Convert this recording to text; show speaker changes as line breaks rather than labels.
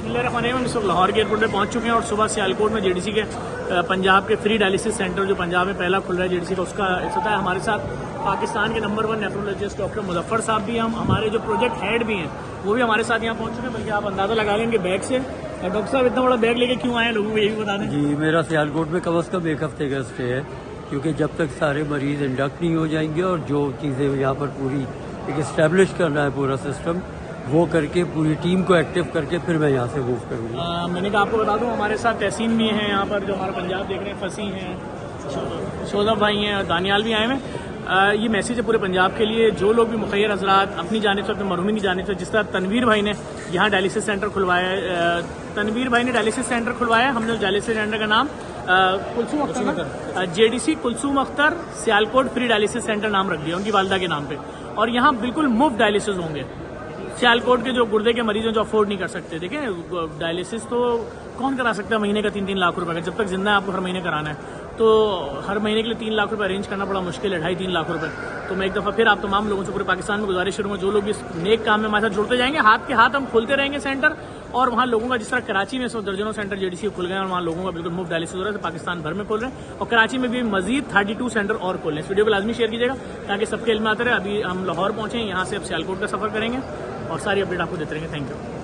बिस्मिल्लाहिर्रहमानिर्रहीम। हम इस वक्त लाहौर के एयरपोर्ट पे पहुंच चुके हैं और सुबह सियालकोट में जेडीसी के पंजाब के फ्री डायलिसिस सेंटर जो पंजाब में पहला खुल रहा है जेडीसी का, उसका होता है। हमारे साथ पाकिस्तान के नंबर 1 नेफ्रोलॉजिस्ट डॉक्टर मुजफ्फर साहब भी हैं, हमारे जो प्रोजेक्ट हेड भी हैं वो भी हमारे साथ यहाँ पहुंच चुके हैं। बल्कि आप अंदाजा लगा लें इनके बैग से। डॉक्टर साहब इतना बड़ा बैग लेके क्यों आए हैं, लोगों को ये भी बता दें।
जी, मेरा सियालकोट में कम अज़ कम 1 हफ्ते का स्टे है, क्योंकि जब तक सारे मरीज़ इंडक्ट नहीं हो जाएंगे और जो चीज़ें यहाँ पर पूरी एक इस्टेब्लिश करना है पूरा सिस्टम, वो करके पूरी टीम को एक्टिव करके फिर मैं यहाँ से मूव करूँगा।
मैंने कहा आपको बता दूं हमारे साथ तहसीन भी हैं यहाँ पर, जो हमारा पंजाब देख रहे हैं, फसी हैं, शोजब भाई हैं, दानियाल भी आए हुए हैं। ये मैसेज है पूरे पंजाब के लिए, जो लोग भी मुखैर हजरात अपनी जानिब से, अपने मरहूमिन की जानिब से, जिस तरह तनवीर भाई ने यहाँ डायलिसिस सेंटर खुलवाया है, तनवीर भाई ने डायलिसिस सेंटर खुलवाया। हमने उस डायलिसिस सेंटर का नाम Kulsoom Akhtar, JDC Kulsoom Akhtar Sialkot free dialysis centre नाम रख दिया उनकी वालदा के नाम पे। और यहाँ बिल्कुल मुफ्त डायलिसिस होंगे। सियालकोट के जो गुर्दे के मरीज हैं जो अफोर्ड नहीं कर सकते, देखें डायलिसिस तो कौन करा सकता है महीने का 3-3 लाख रुपए का, जब तक जिंदा है आपको हर महीने कराना है। तो हर महीने के लिए 3 लाख रुपए अरेंज करना बड़ा मुश्किल है, 2.5-3 लाख रुपए। तो मैं एक दफ़ा फिर आप तमाम लोगों से पूरे पाकिस्तान में गुजारिश करूँगा, जो लोग इस नेक काम में हमारे साथ जुड़ते जाएंगे, हाथ के हाथ हम खोलते रहेंगे सेंटर। और वहाँ लोगों का, जिस तरह कराची में 100 दर्जनों सेंटर जेडीसी खुल गए हैं और वहाँ लोगों का बिल्कुल मुफ्त डायलिसिस हो रहा है, पाकिस्तान भर में खोल रहे हैं। और कराची में भी मजीद 32 सेंटर और खोल रहे हैं। इस वीडियो को लाजमी शेयर कीजिएगा ताकि सबके इल्म आते रहे। अभी हम लाहौर पहुंचे हैं, यहाँ से अब सियालकोट का सफर करेंगे और सारी अपडेट आपको देते रहेंगे। Thank you.